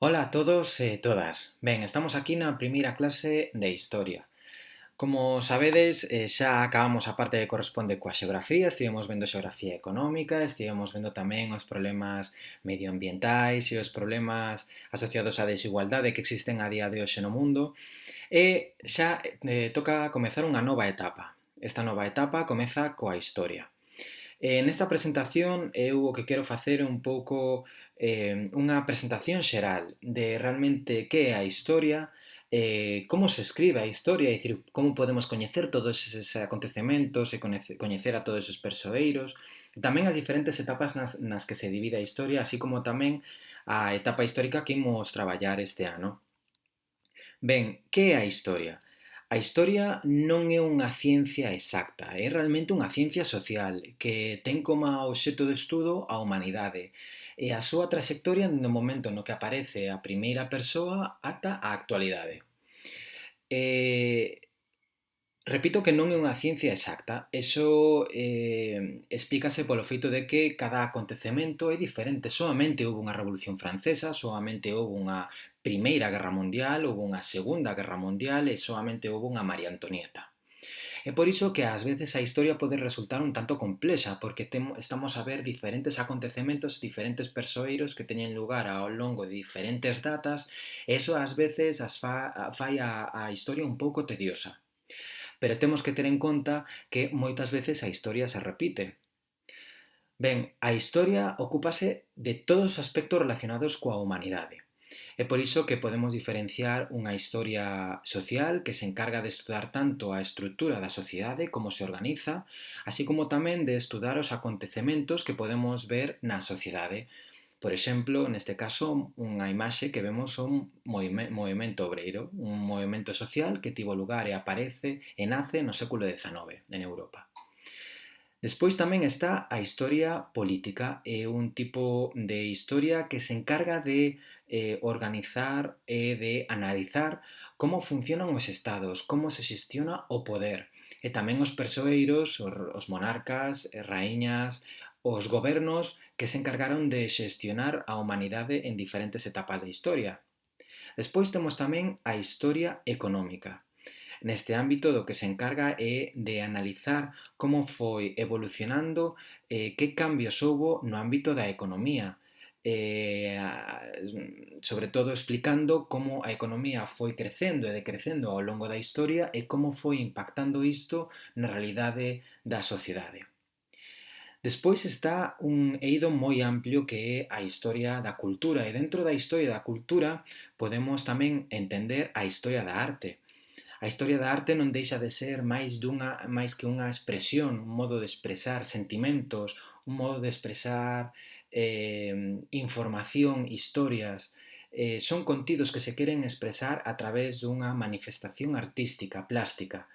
Ola a todos e todas. Ben, estamos aquí na primeira clase de Historia. Como sabedes, xa acabamos a parte que corresponde coa xeografía, estivemos vendo xeografía económica, estivemos vendo tamén os problemas medioambientais e os problemas asociados á desigualdade que existen a día de hoxe no mundo, e xa toca comezar unha nova etapa. Esta nova etapa comeza coa historia. Nesta presentación eu o que quero facer é un pouco unha presentación xeral de realmente que é a historia, como se escribe a historia, é dicir, como podemos coñecer todos eses acontecementos e coñecer a todos os persoeiros, tamén as diferentes etapas nas que se divide a historia, así como tamén a etapa histórica que imos traballar este ano. Ben, que é a historia? A historia non é unha ciencia exacta, é realmente unha ciencia social que ten como obxecto de estudo a humanidade e a súa traxectoria no momento no que aparece a primeira persoa ata a actualidade. Eh, Repito que non é unha ciencia exacta, eso explícase polo feito de que cada acontecemento é diferente. Soamente houve unha Revolución Francesa, soamente houve unha Primeira Guerra Mundial, houve unha Segunda Guerra Mundial e soamente houve unha María Antonieta. É por iso que ás veces a historia pode resultar un tanto complexa, porque estamos a ver diferentes acontecementos, diferentes persoeiros que teñen lugar ao longo de diferentes datas, e iso ás veces fai a historia un pouco tediosa. Pero temos que ter en conta que moitas veces a historia se repite. Ben, a historia ocúpase de todos os aspectos relacionados coa humanidade. É por iso que podemos diferenciar unha historia social que se encarga de estudar tanto a estrutura da sociedade, como se organiza, así como tamén de estudar os acontecementos que podemos ver na sociedade. Por exemplo, neste caso, unha imaxe que vemos un movimento obreiro, un movimento social que tivo lugar e aparece e nace no século XIX en Europa. Despois tamén está a historia política, é un tipo de historia que se encarga de organizar e de analizar como funcionan os estados, como se xestiona o poder, e tamén os persoeiros, os monarcas, raíñas, os gobernos que se encargaron de xestionar a humanidade en diferentes etapas da historia. Despois temos tamén a historia económica. Neste ámbito do que se encarga é de analizar como foi evolucionando que cambios houbo no ámbito da economía, sobre todo explicando como a economía foi crecendo e decrecendo ao longo da historia e como foi impactando isto na realidade da sociedade. Despois está un eido moi amplio que é a historia da cultura, e dentro da historia da cultura podemos tamén entender a historia da arte. A historia da arte non deixa de ser máis que unha expresión, un modo de expresar sentimentos, un modo de expresar información, historias, son contidos que se queren expresar a través dunha manifestación artística, plástica.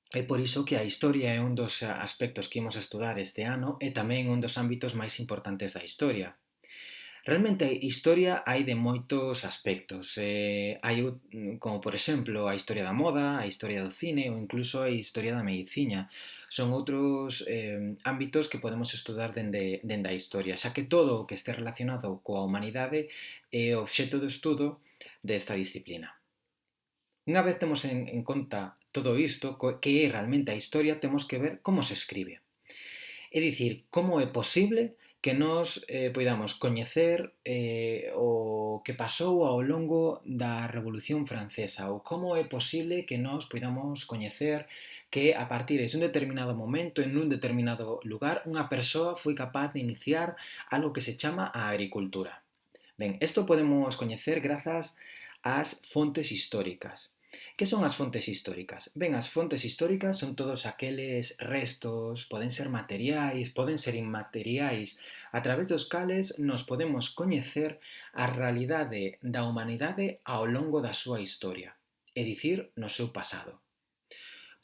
É por iso que a historia é un dos aspectos que imos estudar este ano e tamén un dos ámbitos máis importantes da historia. Realmente historia hai de moitos aspectos. Como por exemplo a historia da moda, a historia do cine ou incluso a historia da medicina. Son outros ámbitos que podemos estudar dende a historia, xa que todo o que este relacionado coa humanidade é obxecto de estudo desta disciplina. Unha vez temos en conta todo isto, que é realmente a historia, temos que ver como se escribe. É dicir, como é posible que nós poidamos coñecer o que pasou ao longo da Revolución Francesa, ou como é posible que nós poidamos coñecer que a partir de un determinado momento, en un determinado lugar, unha persoa foi capaz de iniciar algo que se chama a agricultura. Ben, isto podemos coñecer grazas ás fontes históricas. Que son as fontes históricas? Ben, as fontes históricas son todos aqueles restos, poden ser materiais, poden ser inmateriais, a través dos cales nos podemos coñecer a realidade da humanidade ao longo da súa historia, é dicir, no seu pasado.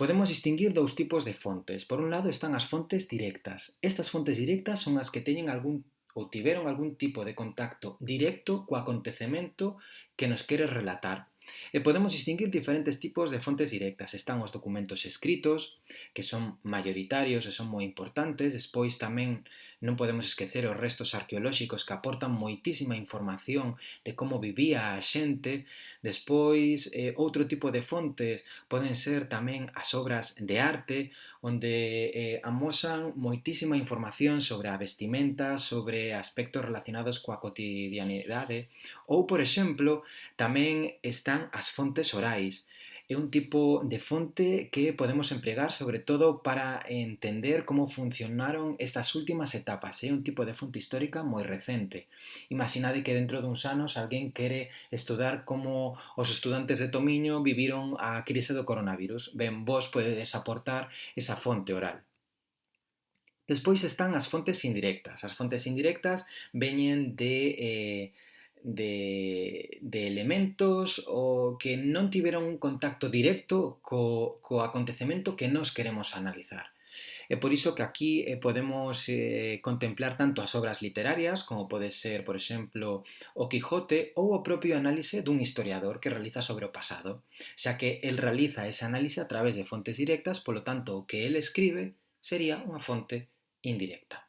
Podemos distinguir dous tipos de fontes. Por un lado están as fontes directas. Estas fontes directas son as que teñen ou tiveron algún tipo de contacto directo co acontecemento que nos quere relatar. E podemos distinguir diferentes tipos de fontes directas. Están os documentos escritos, que son maioritarios e son moi importantes. Despois tamén Non podemos esquecer os restos arqueolóxicos que aportan moitísima información de como vivía a xente. Despois, outro tipo de fontes poden ser tamén as obras de arte, onde amosan moitísima información sobre a vestimenta, sobre aspectos relacionados coa cotidianidade, ou, por exemplo, tamén están as fontes orais. É un tipo de fonte que podemos empregar sobre todo para entender como funcionaron estas últimas etapas. É un tipo de fonte histórica moi recente. Imaginade que dentro duns anos alguén quere estudar como os estudantes de Tomiño viviron a crise do coronavirus. Ben, vos podedes aportar esa fonte oral. Despois están as fontes indirectas. As fontes indirectas veñen de elementos que non tiveron un contacto directo co acontecemento que nós queremos analizar. É por iso que aquí podemos contemplar tanto as obras literarias, como pode ser, por exemplo, o Quijote, ou o propio análise dun historiador que realiza sobre o pasado, xa que el realiza ese análise a través de fontes directas, polo tanto, o que el escribe sería unha fonte indirecta.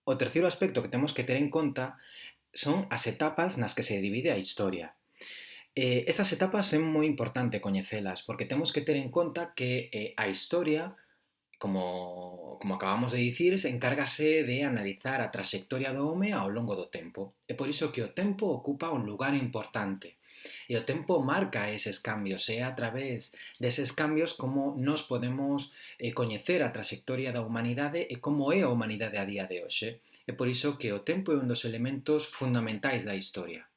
O terceiro aspecto que temos que ter en conta son as etapas nas que se divide a historia. Estas etapas é moi importante coñecelas, porque temos que ter en conta que a historia, como acabamos de dicir, se encárgase de analizar a trayectoria do home ao longo do tempo. É por iso que o tempo ocupa un lugar importante. E o tempo marca eses cambios, e a través deses cambios como nos podemos coñecer a trayectoria da humanidade e como é a humanidade a día de hoxe. É por iso que o tempo é un dos elementos fundamentais da historia.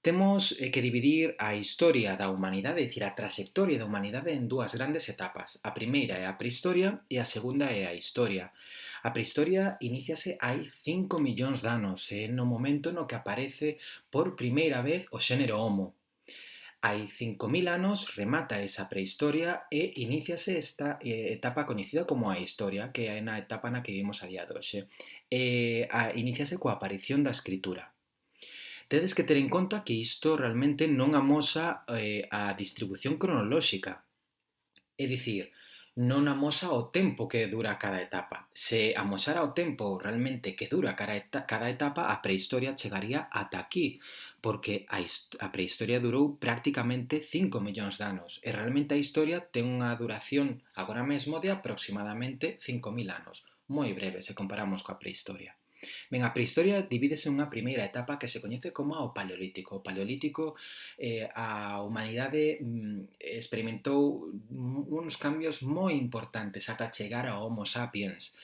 Temos que dividir a historia da humanidade, é dicir, a trayectoria da humanidade en dúas grandes etapas. A primeira é a prehistoria e a segunda é a historia. A prehistoria iníciase hai 5 millóns de anos, é no momento no que aparece por primeira vez o xénero Homo. Hai 5.000 anos remata esa prehistoria e iníciase esta etapa coñecida como a historia, que é na etapa na que vivimos a día de hoxe. Iníciase coa aparición da escritura. Tedes que ter en conta que isto realmente non amosa a distribución cronolóxica. É dicir, non amosa o tempo que dura cada etapa. Se amosara o tempo realmente que dura cada etapa, a prehistoria chegaría ata aquí, porque a prehistoria durou prácticamente 5 millóns de anos, e realmente a historia ten unha duración agora mesmo de aproximadamente 5.000 anos, moi breve se comparamos coa prehistoria. Ben, a prehistoria divídese en unha primeira etapa que se coñece como o Paleolítico. O Paleolítico, a humanidade experimentou uns cambios moi importantes ata chegar ao Homo sapiens.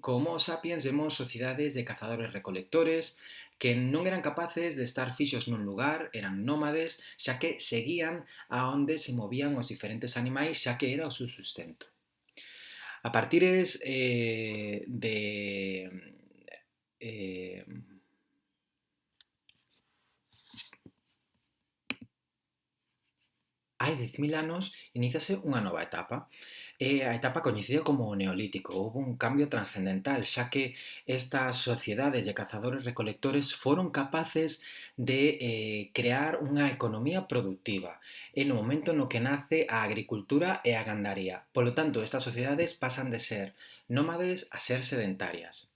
Co Homo sapiens vemos sociedades de cazadores-recolectores que non eran capaces de estar fixos nun lugar, eran nómades, xa que seguían a onde se movían os diferentes animais, xa que era o seu sustento. A partires hai 10.000 anos iníciase unha nova etapa. É a etapa coñecida como o Neolítico. Houve un cambio trascendental, xa que estas sociedades de cazadores-recolectores foron capaces de crear unha economía productiva. É no momento no que nace a agricultura e a gandaría. Polo tanto, estas sociedades pasan de ser nómades a ser sedentarias.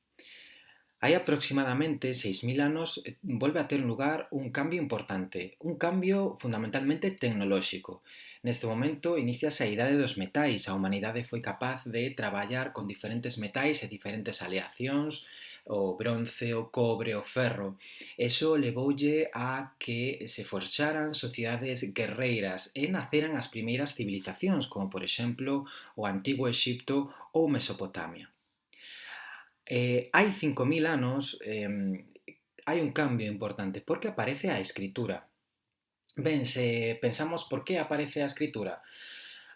Hai aproximadamente 6.000 anos volve a ter lugar un cambio importante, un cambio fundamentalmente tecnolóxico. Neste momento iníciase a idade dos metais, a humanidade foi capaz de traballar con diferentes metais e diferentes aleacións, o bronce, o cobre, o ferro. Eso levoulle a que se forxaran sociedades guerreiras e naceran as primeiras civilizacións, como por exemplo o antigo Exipto ou Mesopotamia. Hai 5.000 anos hai un cambio importante, porque aparece a escritura. Ben, se pensamos por que aparece a escritura,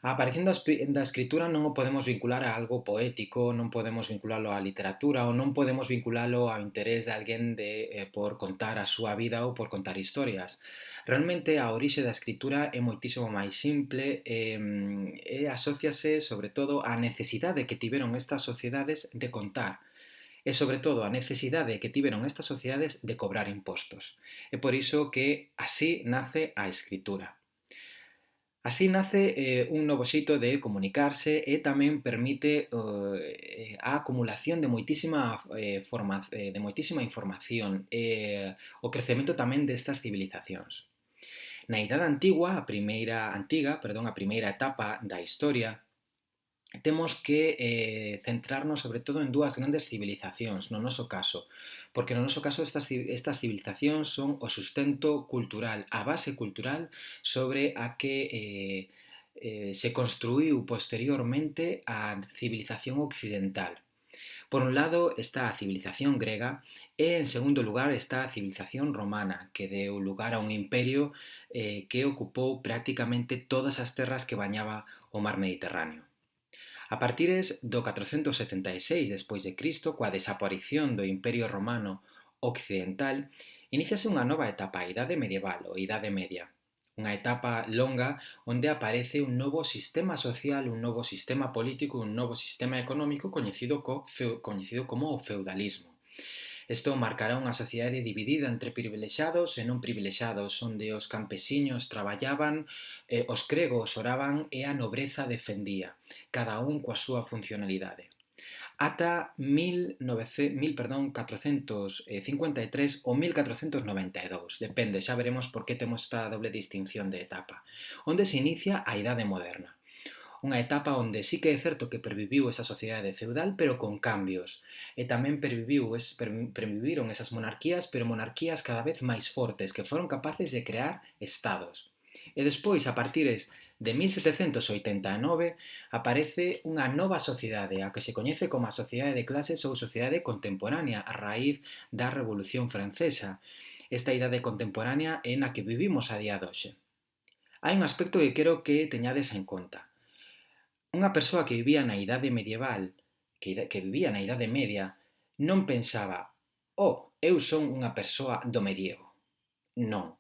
a aparición da escritura non o podemos vincular a algo poético, non podemos vinculalo á literatura ou non podemos vinculalo ao interés de alguén por contar a súa vida ou por contar historias. Realmente a orixe da escritura é moitísimo máis simple e asóciase sobre todo á necesidade que tiveron estas sociedades de contar e, sobre todo, a necesidade que tiveron estas sociedades de cobrar impostos. É por iso que así nace a escritura. Así nace un novo xeito de comunicarse e tamén permite a acumulación de de moitísima información e o crecemento tamén destas civilizacións. Na Idade Antigua, a primeira etapa da historia, temos que centrarnos sobre todo en dúas grandes civilizacións, no noso caso, porque no noso caso estas civilizacións son o sustento cultural, a base cultural sobre a que se construíu posteriormente a civilización occidental. Por un lado está a civilización grega e en segundo lugar está a civilización romana, que deu lugar a un imperio que ocupou prácticamente todas as terras que bañaba o mar Mediterráneo. A partires do 476 despois de Cristo, coa desaparición do Imperio Romano Occidental, iníciase unha nova etapa, a Idade Medieval ou Idade Media. Unha etapa longa onde aparece un novo sistema social, un novo sistema político, un novo sistema económico coñecido como o feudalismo. Isto marcará unha sociedade dividida entre privilexiados e non privilexiados, onde os campesiños traballaban, os cregos oraban e a nobreza defendía, cada un coa súa funcionalidade. Ata 1453 ou 1492, depende, xa veremos por que temos esta doble distinción de etapa, onde se inicia a Idade Moderna. Unha etapa onde sí que é certo que perviviu esa sociedade feudal, pero con cambios. E tamén perviviron esas monarquías, pero monarquías cada vez máis fortes, que foron capaces de crear estados. E despois, a partires de 1789, aparece unha nova sociedade, a que se coñece como a sociedade de clases ou sociedade contemporánea, a raíz da Revolución Francesa. Esta idade contemporánea é na que vivimos a día de hoxe. Hai un aspecto que quero que teñades en conta. Unha persoa que vivía na idade medieval, que vivía na idade media, non pensaba, oh, eu son unha persoa do medievo. Non.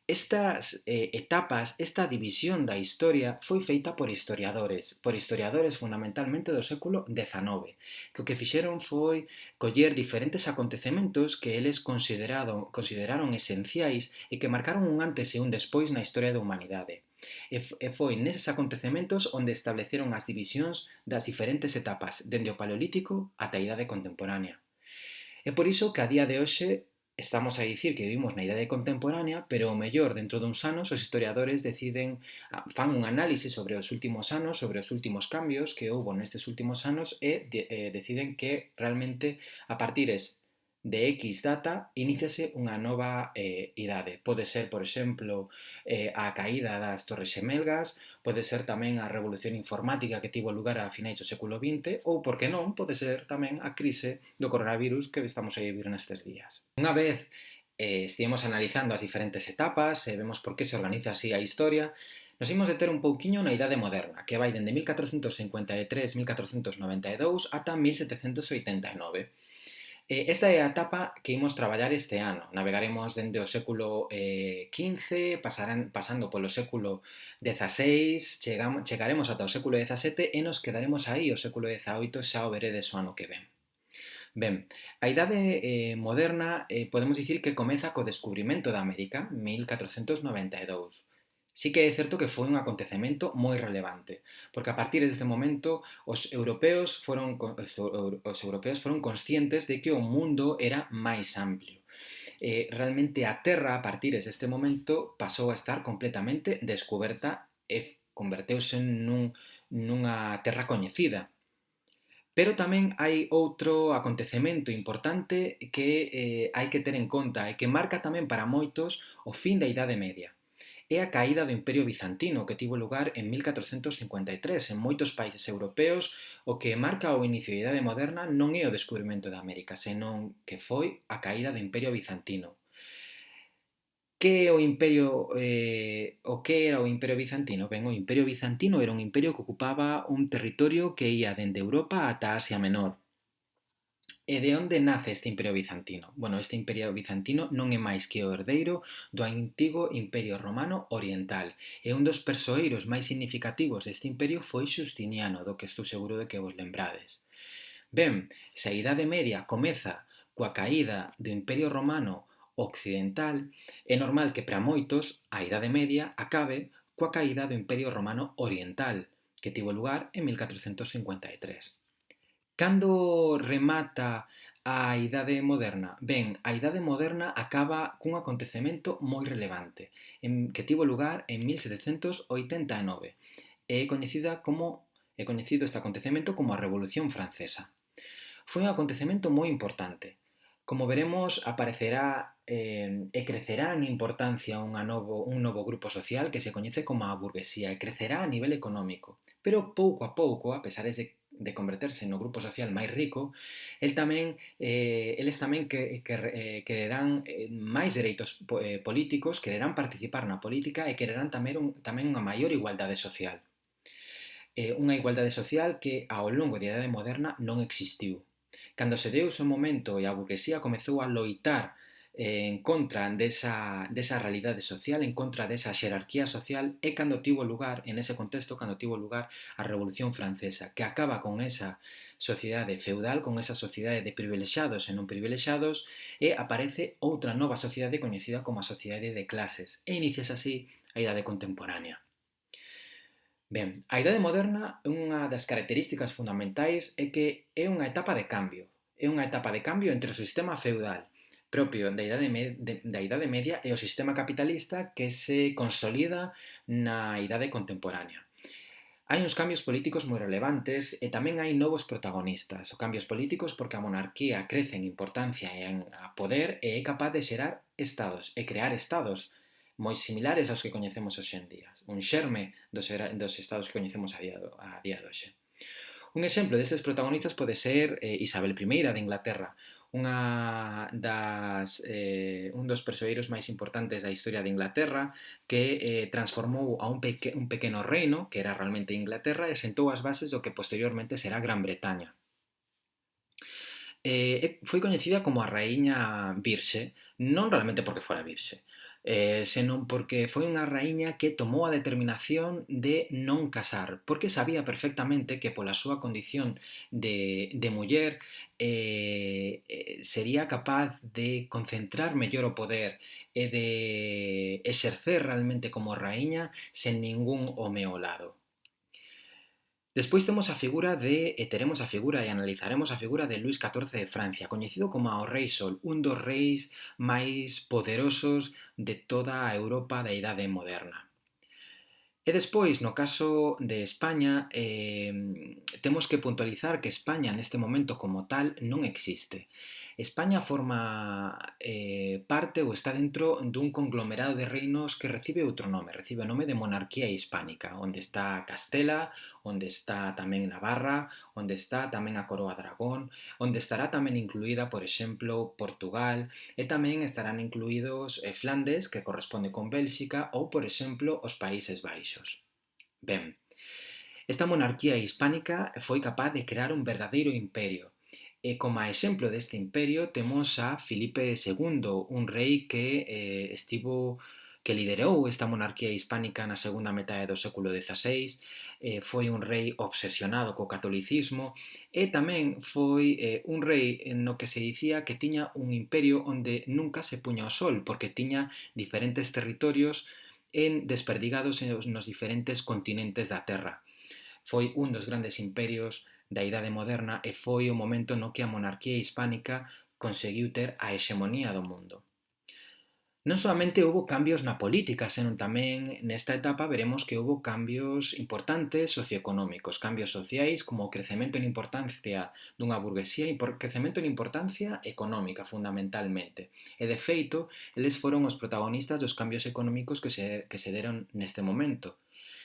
Estas etapas, esta división da historia foi feita por historiadores fundamentalmente do século XIX, que o que fixeron foi coller diferentes acontecementos que eles consideraron esenciais e que marcaron un antes e un despois na historia da humanidade. E foi neses acontecementos onde estableceron as divisións das diferentes etapas, dende o Paleolítico ata a Idade Contemporánea. É por iso que a día de hoxe estamos a dicir que vivimos na idade contemporánea, pero o mellor dentro duns anos os historiadores fan un análise sobre os últimos anos, sobre os últimos cambios que houbo nestes últimos anos e deciden que realmente a partires de X data iníciase unha nova idade. Pode ser, por exemplo, a caída das Torres Xemelgas, pode ser tamén a revolución informática que tivo lugar a finais do século XX ou, por que non, pode ser tamén a crise do coronavirus que estamos a vivir nestes días. Unha vez estivemos analizando as diferentes etapas e vemos por que se organiza así a historia, nos imos deter un pouquiño na Idade Moderna, que vai dende 1453-1492 ata 1789. Esta é a etapa que imos traballar este ano. Navegaremos dende o século XV, pasando polo século XVI, chegaremos ata o século XVII e nos quedaremos aí o século XVIII, xa o veredes o ano que ven. Ben, a idade moderna podemos dicir que comeza co descubrimento da América, 1492. Sí que é certo que foi un acontecemento moi relevante, porque a partir deste momento os europeos foron conscientes de que o mundo era máis amplio. Realmente a Terra, a partir deste momento, pasou a estar completamente descuberta e converteuse nunha terra coñecida. Pero tamén hai outro acontecemento importante que hai que ter en conta e que marca tamén para moitos o fin da Idade Media. É a caída do Imperio Bizantino que tivo lugar en 1453 en moitos países europeos. O que marca o inicio da Idade Moderna non é o descubrimento da América, senón que foi a caída do Imperio Bizantino. O que era o Imperio Bizantino? Ben, o Imperio Bizantino era un imperio que ocupaba un territorio que ía dende Europa ata Asia Menor. E de onde nace este Imperio Bizantino? Bueno, este Imperio Bizantino non é máis que o herdeiro do antigo Imperio Romano Oriental, e un dos persoeiros máis significativos deste imperio foi Xustiniano, do que estou seguro de que vos lembrades. Ben, se a Idade Media comeza coa caída do Imperio Romano Occidental, é normal que para moitos a Idade Media acabe coa caída do Imperio Romano Oriental, que tivo lugar en 1453. Cando remata a Idade Moderna? Ben, a Idade Moderna acaba cun acontecemento moi relevante, que tivo lugar en 1789. É coñecido este acontecemento como a Revolución Francesa. Foi un acontecemento moi importante. Como veremos, aparecerá e crecerá en importancia un novo grupo social que se coñece como a burguesía e crecerá a nivel económico. Pero pouco a pouco, a pesar de converterse no grupo social máis rico, eles tamén quererán máis dereitos políticos, quererán participar na política e quererán tamén unha maior igualdade social. Unha igualdade social que ao longo da Idade Moderna non existiu. Cando se deu o seu momento e a burguesía comezou a loitar en contra desa realidade social, en contra desa xerarquía social, é cando tivo lugar, en ese contexto, cando tivo lugar a Revolución Francesa, que acaba con esa sociedade feudal, con esa sociedade de privilexiados e non privilexiados, e aparece outra nova sociedade coñecida como a sociedade de clases, e inicias así a Idade Contemporánea. Ben, a Idade Moderna, unha das características fundamentais é que é unha etapa de cambio. É unha etapa de cambio entre o sistema feudal propio da Idade Media e o sistema capitalista que se consolida na Idade Contemporánea. Hai uns cambios políticos moi relevantes e tamén hai novos protagonistas. Os cambios políticos porque a monarquía crece en importancia e en poder e é capaz de xerar estados e crear estados moi similares aos que coñecemos hoxe en día. Un xerme dos estados que coñecemos a día de hoxe. Un exemplo destes protagonistas pode ser Isabel I de Inglaterra, un dos persoeiros máis importantes da historia de Inglaterra que transformou a un pequeno reino, que era realmente Inglaterra, e sentou as bases do que posteriormente será Gran Bretaña. Foi coñecida como a raíña virxe, non realmente porque fora virxe, senón porque foi unha raíña que tomou a determinación de non casar, porque sabía perfectamente que pola súa condición de muller sería capaz de concentrar mellor o poder e de exercer realmente como raíña sen ningún home ao lado. Despois teremos a figura e analizaremos a figura de Luís XIV de Francia, coñecido como o Rei Sol, un dos reis máis poderosos de toda a Europa da Idade Moderna. E despois, no caso de España, temos que puntualizar que España neste momento como tal non existe. España forma parte ou está dentro dun conglomerado de reinos que recibe o nome de monarquía hispánica, onde está Castela, onde está tamén Navarra, onde está tamén a Coroa de Aragón, onde estará tamén incluída, por exemplo, Portugal, e tamén estarán incluídos Flandes, que corresponde con Bélxica, ou, por exemplo, os Países Baixos. Ben, esta monarquía hispánica foi capaz de crear un verdadeiro imperio. E como a exemplo deste imperio temos a Filipe II, un rei que liderou esta monarquía hispánica na segunda metade do século XVI, foi un rei obsesionado co catolicismo e tamén foi un rei no que se dicía que tiña un imperio onde nunca se puña o sol, porque tiña diferentes territorios desperdigados nos diferentes continentes da Terra. Foi un dos grandes imperios da Idade Moderna e foi o momento no que a monarquía hispánica conseguiu ter a hexemonía do mundo. Non solamente houbo cambios na política, senón tamén nesta etapa veremos que houbo cambios importantes socioeconómicos, cambios sociais como o crecemento en importancia dunha burguesía e crecemento en importancia económica fundamentalmente. E de feito, eles foron os protagonistas dos cambios económicos que se deron neste momento.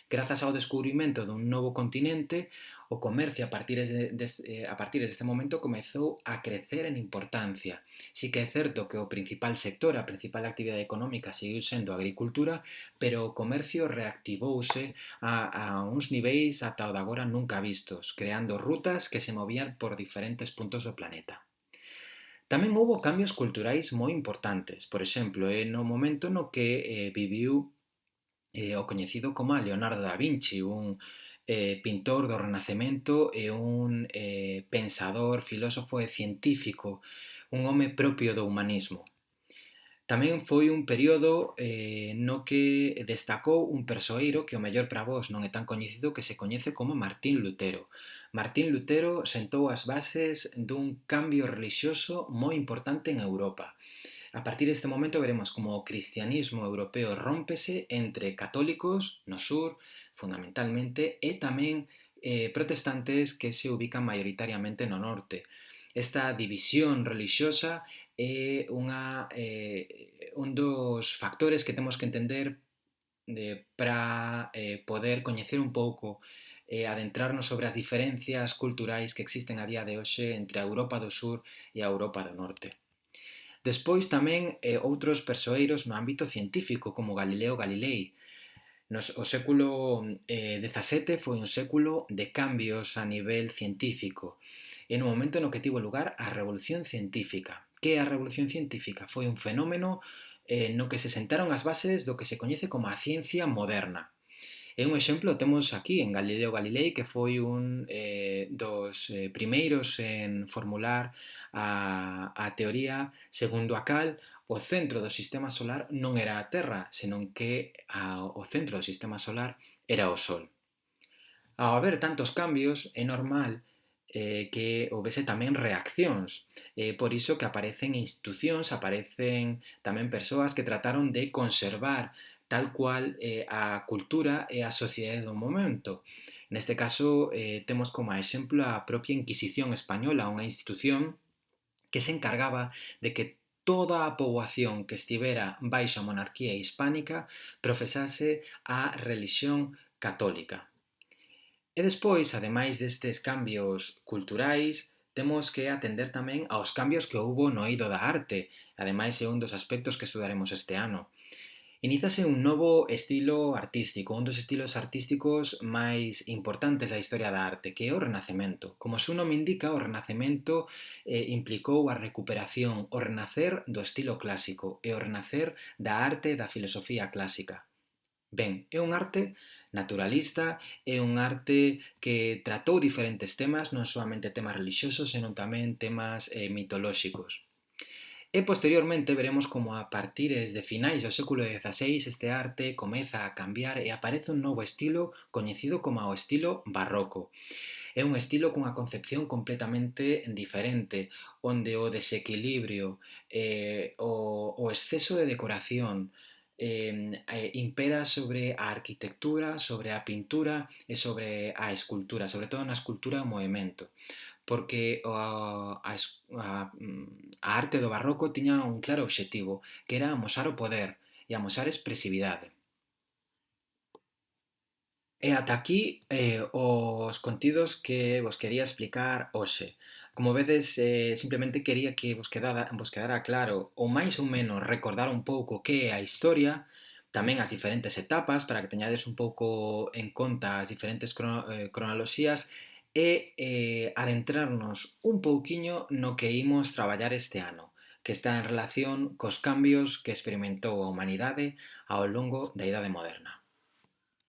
Grazas ao descubrimento dun novo continente, o comercio a partir deste momento comezou a crecer en importancia. Si que é certo que o principal sector, a principal actividade económica seguiu sendo a agricultura, pero o comercio reactivouse a uns niveis ata o de agora nunca vistos, creando rutas que se movían por diferentes puntos do planeta. Tamén houbo cambios culturais moi importantes, por exemplo, no momento no que viviu o coñecido como Leonardo da Vinci, un pintor do Renacemento e un pensador, filósofo e científico, un home propio do humanismo. Tamén foi un período no que destacou un persoeiro que o mellor para vos non é tan coñecido, que se coñece como Martín Lutero. Martín Lutero sentou as bases dun cambio relixioso moi importante en Europa. A partir deste momento veremos como o cristianismo europeo rómpese entre católicos no sur, fundamentalmente, e tamén protestantes que se ubican maioritariamente no norte. Esta división relixiosa é un dos factores que temos que entender para poder coñecer un pouco e adentrarnos sobre as diferencias culturais que existen a día de hoxe entre a Europa do Sur e a Europa do Norte. Despois tamén outros persoeiros no ámbito científico, como Galileo Galilei. O século XVII foi un século de cambios a nivel científico e no momento no que tivo lugar a Revolución Científica. Que é a Revolución Científica? Foi un fenómeno no que se sentaron as bases do que se coñece como a ciencia moderna. E un exemplo temos aquí en Galileo Galilei, que foi un dos primeiros en formular a teoría segundo a cal o centro do sistema solar non era a Terra, senón que o centro do sistema solar era o Sol. Ao haber tantos cambios, é normal que houvese tamén reaccións. Por iso que aparecen institucións, aparecen tamén persoas que trataron de conservar tal cual a cultura e a sociedade do momento. Neste caso, temos como exemplo a propia Inquisición española, unha institución que se encargaba de que toda a poboación que estivera baixo a monarquía hispánica profesase a relixión católica. E despois, ademais destes cambios culturais, temos que atender tamén aos cambios que houbo no eido da arte. Ademais, é un dos aspectos que estudaremos este ano. Iníciase un novo estilo artístico, un dos estilos artísticos máis importantes da historia da arte, que é o Renacemento. Como o seu nome indica, o Renacemento implicou a recuperación, o renacer do estilo clásico e o renacer da arte e da filosofía clásica. Ben, é un arte naturalista, é un arte que tratou diferentes temas, non soamente temas religiosos, senón tamén temas mitolóxicos. E posteriormente veremos como a partires de finais do século XVI este arte comeza a cambiar e aparece un novo estilo coñecido como o estilo barroco. É un estilo cunha concepción completamente diferente, onde o desequilibrio, o exceso de decoración impera sobre a arquitectura, sobre a pintura e sobre a escultura, sobre todo na escultura o movimento, porque a arte do barroco tiña un claro obxectivo, que era amosar o poder e amosar expresividade. E ata aquí os contidos que vos quería explicar hoxe. Como vedes, simplemente quería que vos quedara claro, ou máis ou menos recordar un pouco que é a historia, tamén as diferentes etapas, para que teñades un pouco en conta as diferentes cronoloxías, e adentrarnos un pouquiño no que imos traballar este ano, que está en relación cos cambios que experimentou a humanidade ao longo da Idade Moderna.